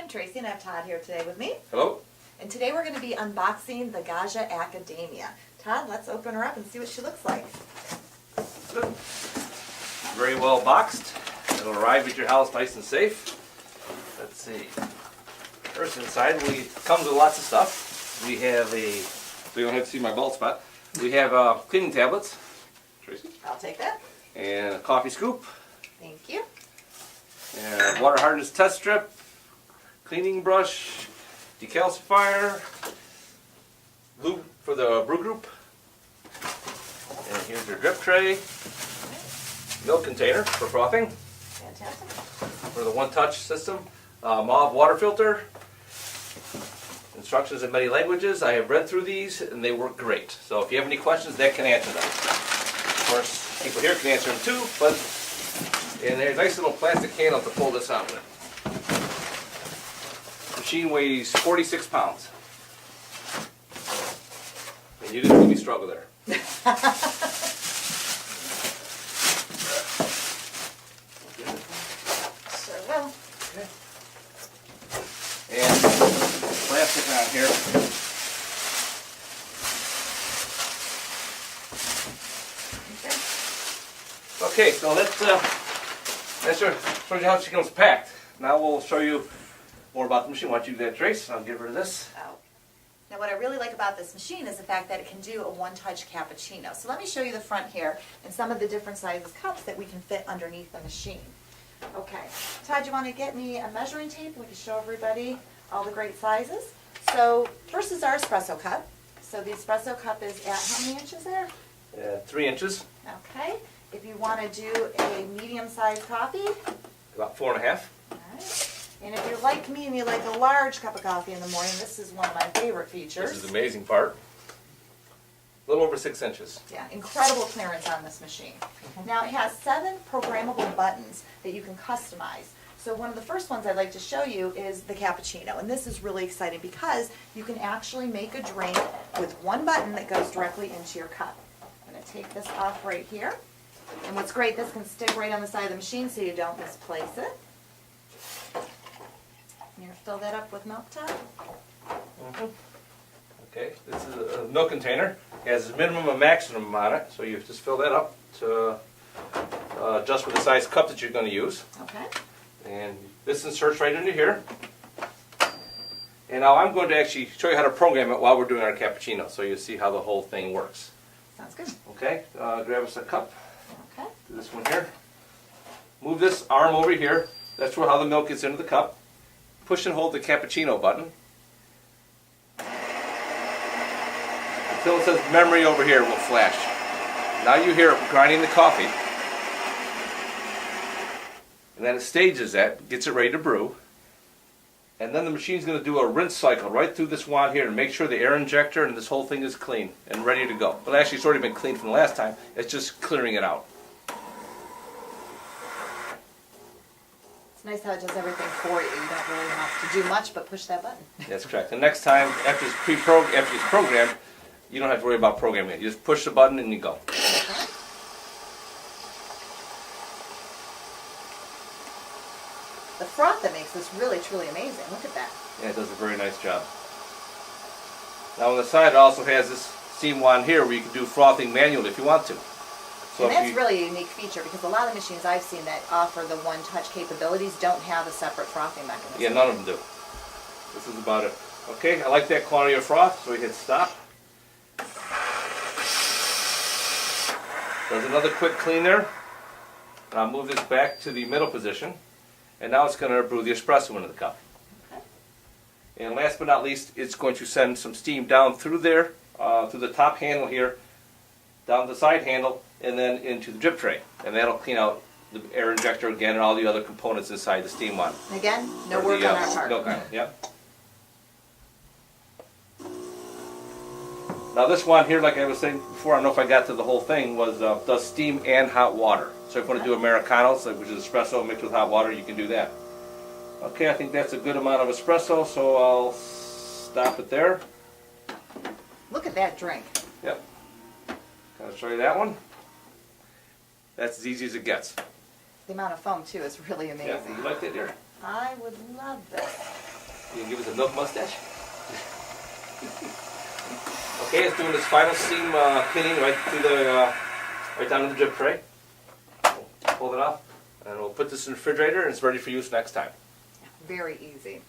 I'm Tracy and I have Todd here today with me. Hello. And today we're going to be unboxing the Gaggia Accademia. Todd, let's open her up and see what she looks like. Good. Very well boxed. It'll arrive at your house nice and safe. Let's see. First inside comes with lots of stuff. We have so you don't have to see my bald spot. We have cleaning tablets. Tracy? I'll take that. And a coffee scoop. Thank you. And a water hardness test strip. Cleaning brush. Decalcifier. Lube for the brew group. And here's your drip tray. Milk container for frothing. Fantastic. For the one-touch system. Mauve water filter. Instructions in many languages. I have read through these and they work great. So if you have any questions, that can answer them. Of course, people here can answer them too, but there's a nice little plastic handle to pull this out with. The machine weighs 46 pounds. And you didn't make me struggle there. Sure will. Okay. And plastic on here. Okay, so let's show you how she comes packed. Now we'll show you more about the machine. Why don't you do that, Trace? I'll give her this. Oh. Now what I really like about this machine is the fact that it can do a one-touch cappuccino. So let me show you the front here and some of the different sizes cups that we can fit underneath the machine. Okay, Todd, you want to get me a measuring tape? We can show everybody all the great sizes. So first is our espresso cup. So the espresso cup is at how many inches there? 3 inches. Okay. If you want to do a medium-sized coffee, About 4.5. all right. And if you're like me and you like a large cup of coffee in the morning, this is one of my favorite features. This is the amazing part. A little over 6 inches. Yeah, incredible clearance on this machine. Now it has 7 programmable buttons that you can customize. So one of the first ones I'd like to show you is the cappuccino. And this is really exciting because you can actually make a drink with one button that goes directly into your cup. I'm going to take this off right here. And what's great, this can stick right on the side of the machine so you don't misplace it. You're going to fill that up with milk, Todd? Okay, this is a milk container. It has a minimum and maximum on it, so you just fill that up to adjust with the size cup that you're going to use. Okay. And this inserts right into here. And now I'm going to actually show you how to program it while we're doing our cappuccino, so you'll see how the whole thing works. Sounds good. Okay, grab us a cup. Okay. Do this one here. Move this arm over here. That's how the milk gets into the cup. Push and hold the cappuccino button until it says memory over here will flash. Now you hear it grinding the coffee. And then it stages that, gets it ready to brew. And then the machine's going to do a rinse cycle right through this wand here to make sure the air injector and this whole thing is clean and ready to go. Well, actually it's already been cleaned from the last time. It's just clearing it out. It's nice how it does everything for you. You don't really have to do much but push that button. That's correct. And next time, after it's programmed, you don't have to worry about programming it. You just push the button and you go. Okay. The froth that makes this really, truly amazing. Look at that. Yeah, it does a very nice job. Now on the side it also has this steam wand here where you can do frothing manually if you want to. So And that's really a unique feature because a lot of machines I've seen that offer the one-touch capabilities don't have a separate frothing mechanism. Yeah, none of them do. This is about it. Okay, I like that quantity of froth, so we hit stop. Does another quick clean there. And I'll move this back to the middle position. And now it's going to brew the espresso into the cup. Okay. And last but not least, it's going to send some steam down through there, through the top handle here, down the side handle, and then into the drip tray. And that'll clean out the air injector again and all the other components inside the steam wand. Again, no Or work the, on our part. Milk ion, yeah. Now this one here, like I was saying before, I don't know if I got to the whole thing, was does steam and hot water. So if you want to do Americanos, which is espresso mixed with hot water, you can do that. Okay, I think that's a good amount of espresso, so I'll stop it there. Look at that drink. Yep. I'll show you that one. That's as easy as it gets. The amount of foam, too, is really amazing. Yeah, you like that, dear? I would love this. You can give us a milk mustache. Okay, it's doing this final steam cleaning right through the right down to the drip tray. We'll pull it off, and we'll put this in the refrigerator, and it's ready for use next time. Very easy.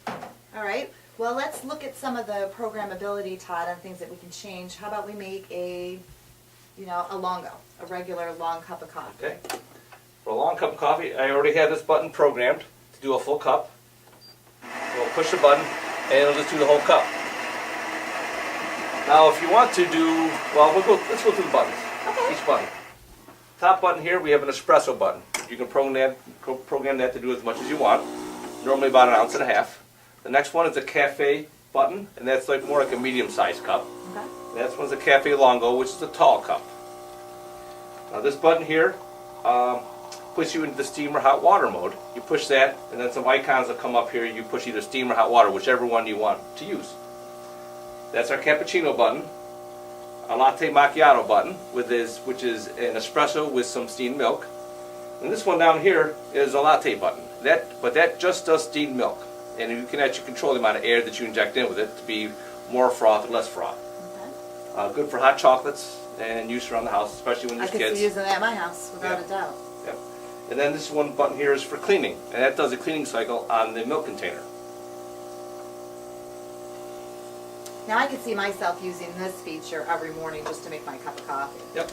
All right. Well, let's look at some of the programmability, Todd, and things that we can change. How about we make a longo, a regular long cup of coffee? Okay. For a long cup of coffee, I already have this button programmed to do a full cup. We'll push the button, and it'll just do the whole cup. Now, if you want to do, well, let's go through the buttons. Okay. Each button. Top button here, we have an espresso button. You can program that to do as much as you want. Normally about 1.5 ounces. The next one is a cafe button, and that's more like a medium-sized cup. Okay. The next one's a cafe longo, which is a tall cup. Now this button here puts you into the steam or hot water mode. You push that, and then some icons will come up here. You push either steam or hot water, whichever one you want to use. That's our cappuccino button. A latte macchiato button, which is an espresso with some steamed milk. And this one down here is a latte button. But that just does steamed milk. And you can actually control the amount of air that you inject in with it to be more froth or less froth. Okay. Good for hot chocolates and use around the house, especially when there's kids. I could see using that at my house, without a doubt. Yep. And then this one button here is for cleaning, and that does a cleaning cycle on the milk container. Now I could see myself using this feature every morning just to make my cup of coffee. Yep.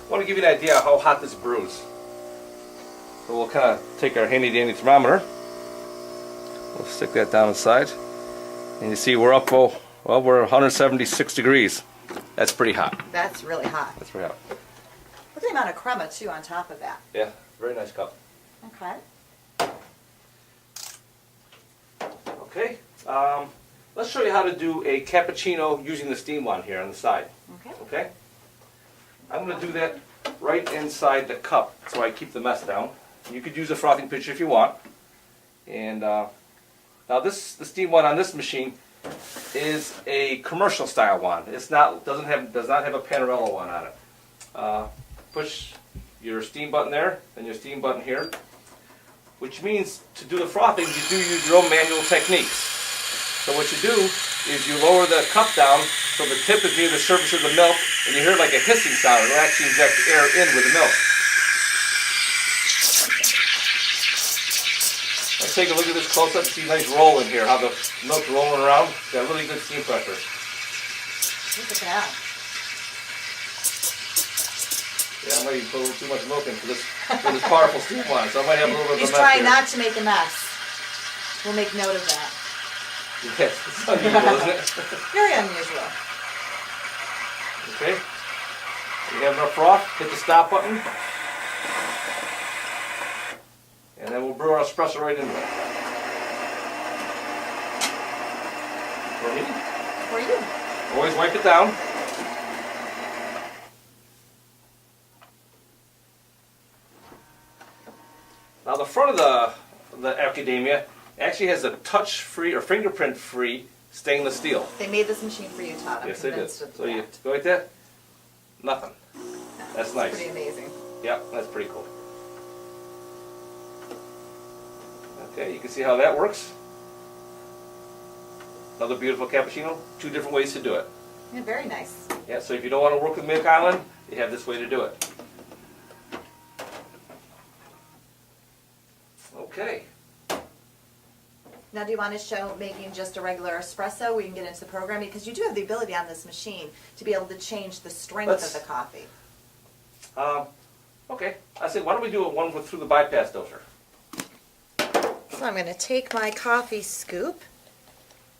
I want to give you an idea of how hot this brews. So we'll kind of take our handy dandy thermometer. We'll stick that down inside. And you see we're up, we're 176 degrees. That's pretty hot. That's really hot. That's pretty hot. Look at the amount of crema too on top of that. Yeah, very nice cup. Okay. Okay. Let's show you how to do a cappuccino using the steam wand here on the side. Okay. Okay? I'm going to do that right inside the cup so I keep the mess down. You could use a frothing pitcher if you want. And now the steam wand on this machine is a commercial style wand. Does not have a Panarello one on it. Push your steam button there, and your steam button here, which means to do the frothing you do use your own manual techniques. So what you do is you lower the cup down so the tip is near the surface of the milk, and you hear like a hissing sound. It'll actually inject air in with the milk. Let's take a look at this close-up. See a nice roll in here, how the milk's rolling around. It's got really good steam pressure. Look at that. Yeah, I might even put a little too much milk in for this powerful steam wand, so I might have a little bit of a mess. He's trying here. not to make a mess. We'll make note of that. Yes, it's unusual, isn't it? Very unusual. Okay. You have enough froth, hit the stop button. And then we'll brew our espresso right into it. For me. For you. Always wipe it down. Now the front of the Accademia actually has a touch-free or fingerprint-free stainless steel. They made this machine for you, Todd. I'm Yes, they did. convinced of So you that. go like that. Nothing. That's nice. Pretty amazing. Yep, that's pretty cool. Okay, you can see how that works. Another beautiful cappuccino. 2 different ways to do it. Yeah, very nice. Yeah, so if you don't want to work with Milk Island, you have this way to do it. Okay. Now, do you want to show making just a regular espresso? We can get into the programming because you do have the ability on this machine to be able to change the strength of the coffee. Okay. I said, why don't we do one through the bypass doser? So I'm going to take my coffee scoop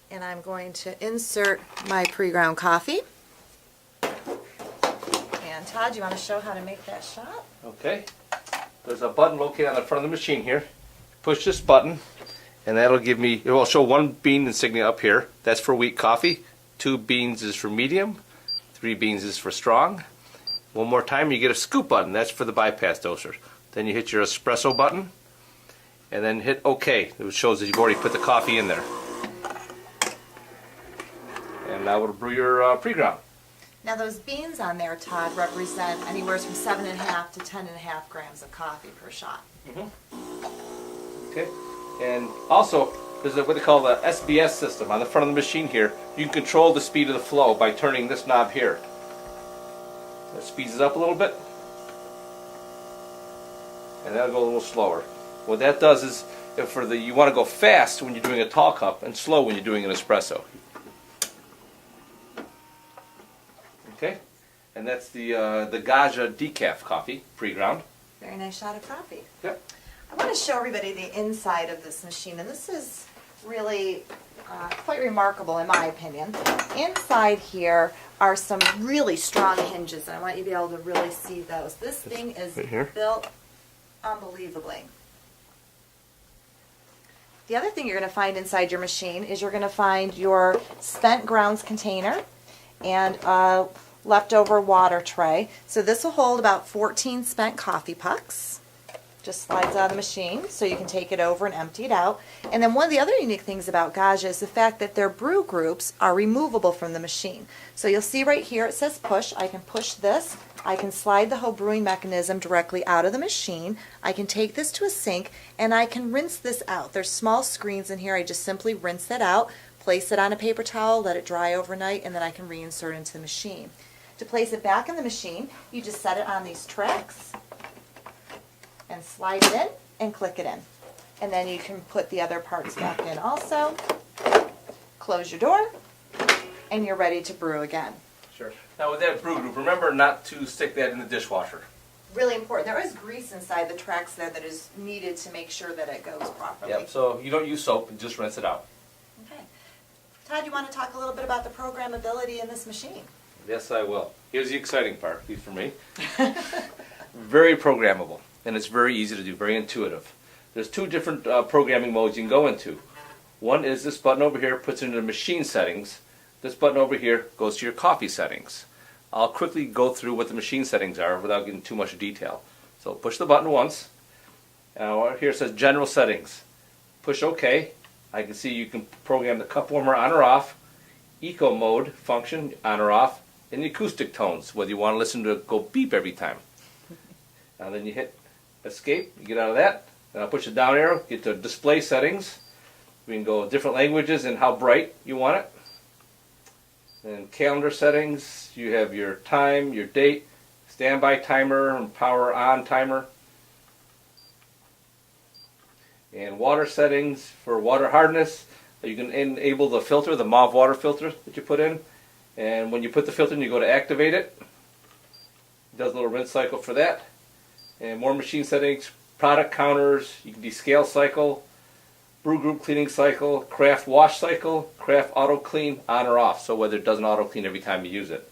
and I'm going to insert my pre-ground coffee. And Todd, do you want to show how to make that shot? Okay. There's a button located on the front of the machine here. Push this button, and that'll give me, it will show 1 bean insignia up here. That's for weak coffee. 2 beans is for medium. 3 beans is for strong. One more time, you get a scoop button. That's for the bypass doser. Then you hit your espresso button, and then hit OK. It shows that you've already put the coffee in there. And now we'll brew your pre-ground. Now those beans on there, Todd, represent anywhere from 7.5 to 10.5 grams of coffee per shot. Okay. And also, There's what they call the SBS system on the front of the machine here. You can control the speed of the flow by turning this knob here. That speeds it up a little bit, and that'll go a little slower. What that does is, if you want to go fast when you're doing a tall cup and slow when you're doing an espresso. Okay, and that's the Gaggia decaf coffee, pre-ground. Very nice shot of coffee. Yep. I want to show everybody the inside of this machine, and this is really quite remarkable in my opinion. Inside here are some really strong hinges, and I want you to be able to really see those. This thing is right built unbelievably. The other thing you're going to find inside your machine is you're going to find your spent grounds container and a leftover water tray. So this will hold about 14 spent coffee pucks. Just slides out of the machine, so you can take it over and empty it out. And then one of the other unique things about Gaggia is the fact that their brew groups are removable from the machine. So you'll see right here it says push. I can push this. I can slide the whole brewing mechanism directly out of the machine. I can take this to a sink and I can rinse this out. There's small screens in here. I just simply rinse it out, place it on a paper towel, let it dry overnight, and then I can reinsert it into the machine. To place it back in the machine, you just set it on these tracks and slide it in and click it in. And then you can put the other parts back in also. Close your door and you're ready to brew again. Sure. Now with that brew group, remember not to stick that in the dishwasher. Really important. There is grease inside the tracks there that is needed to make sure that it goes properly. Yep, so you don't use soap, and just rinse it out. Okay. Todd, you want to talk a little bit about the programmability in this machine? Yes, I will. Here's the exciting part, at least for me. Very programmable, and it's very easy to do, very intuitive. There's two different programming modes you can go into. One is this button over here puts it into machine settings. This button over here goes to your coffee settings. I'll quickly go through what the machine settings are without getting too much detail. So push the button once. Now here it says General Settings. Push OK. I can see you can program the cup warmer on or off, Eco Mode function on or off, and the acoustic tones, whether you want to listen to it go beep every time. Now then you hit Escape, you get out of that. Then I'll push the down arrow, get to Display Settings. We can go different languages and how bright you want it. And calendar settings, you have your time, your date, standby timer, and power on timer. And water settings for water hardness. You can enable the filter, the mauve water filter that you put in. And when you put the filter in, you go to activate it. It does a little rinse cycle for that. And more machine settings, product counters, you can descale cycle, brew group cleaning cycle, craft wash cycle, craft auto clean on or off, so whether it doesn't auto clean every time you use it.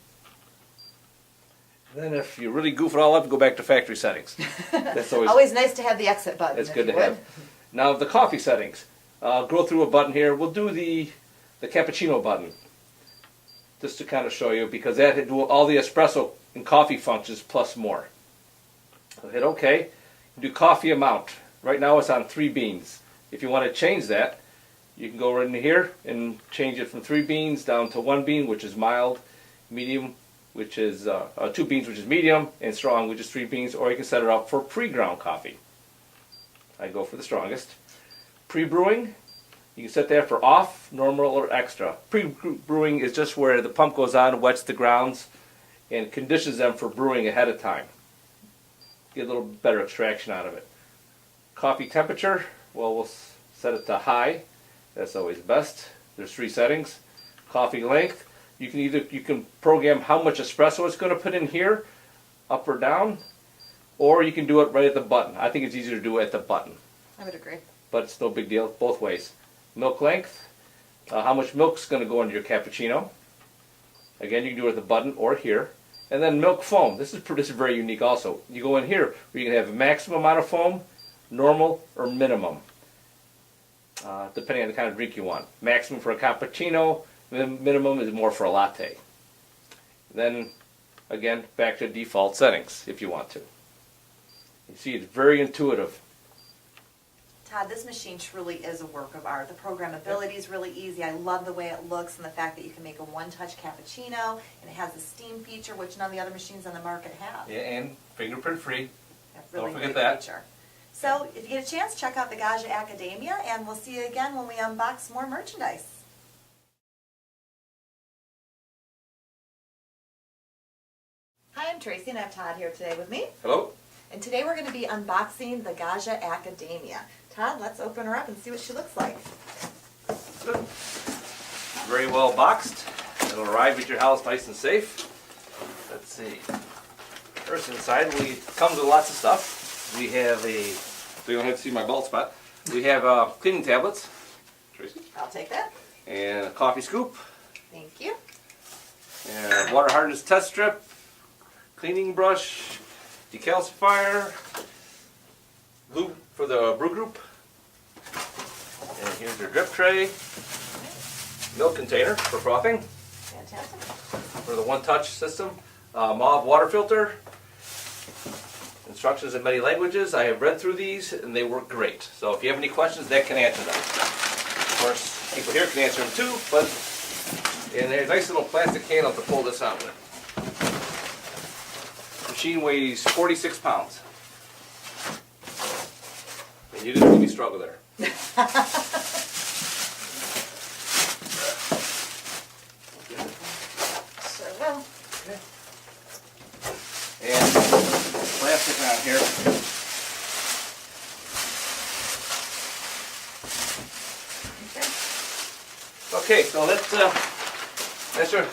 And then if you really goof it all up, go back to factory settings. That's always nice to have the exit button. That's good to have. Now the coffee settings. I'll go through a button here. We'll do the cappuccino button, just to kind of show you, because that will do all the espresso and coffee functions plus more. So hit OK. Do coffee amount. Right now it's on 3 beans. If you want to change that, you can go right in here and change it from 3 beans down to 1 bean, which is mild, medium, which is 2 beans, which is medium, and strong, which is 3 beans, or you can set it up for pre-ground coffee. I go for the strongest. Pre-brewing, you can set that for off, normal, or extra. Pre-brewing is just where the pump goes on, wets the grounds, and conditions them for brewing ahead of time. Get a little better extraction out of it. Coffee temperature, well, we'll set it to high. That's always best. There's 3 settings. Coffee length, you can program how much espresso it's going to put in here, up or down, or you can do it right at the button. I think it's easier to do it at the button. I would agree. But it's no big deal, both ways. Milk length, how much milk's going to go into your cappuccino. Again, you can do it at the button or here. And then milk foam. This is very unique also. You go in here where you can have a maximum amount of foam, normal, or minimum, depending on the kind of drink you want. Maximum for a cappuccino, minimum is more for a latte. Then, again, back to default settings if you want to. You see, it's very intuitive. Todd, this machine truly is a work of art. The programmability is really easy. I love the way it looks and the fact that you can make a one-touch cappuccino, and it has the steam feature, which none of the other machines on the market have. Yeah, and fingerprint free. That's really Don't forget great that. feature. So if you get a chance, check out the Gaggia Accademia, and we'll see you again when we unbox more merchandise. Hi, I'm Tracy, and I have Todd here today with me. Hello. And today we're going to be unboxing the Gaggia Accademia. Todd, let's open her up and see what she looks like. Good. Very well boxed. It'll arrive at your house nice and safe. Let's see. First inside, comes with lots of stuff. We have so you don't have to see my bald spot. We have cleaning tablets, Tracy, I'll take that. and a coffee scoop, Thank you. and a water hardness test strip, cleaning brush, decalcifier, lube for the brew group, and here's your drip tray, milk container for frothing, Fantastic. for the one-touch system, mauve water filter, instructions in many languages. I have read through these and they work great. So if you have any questions, that can answer them. Of course, people here can answer them too, and there's a nice little plastic handle to pull this out with. Machine weighs 46 pounds. And you didn't make me struggle there. Sure will. Okay. And plastic around here. Okay. Okay, so that's your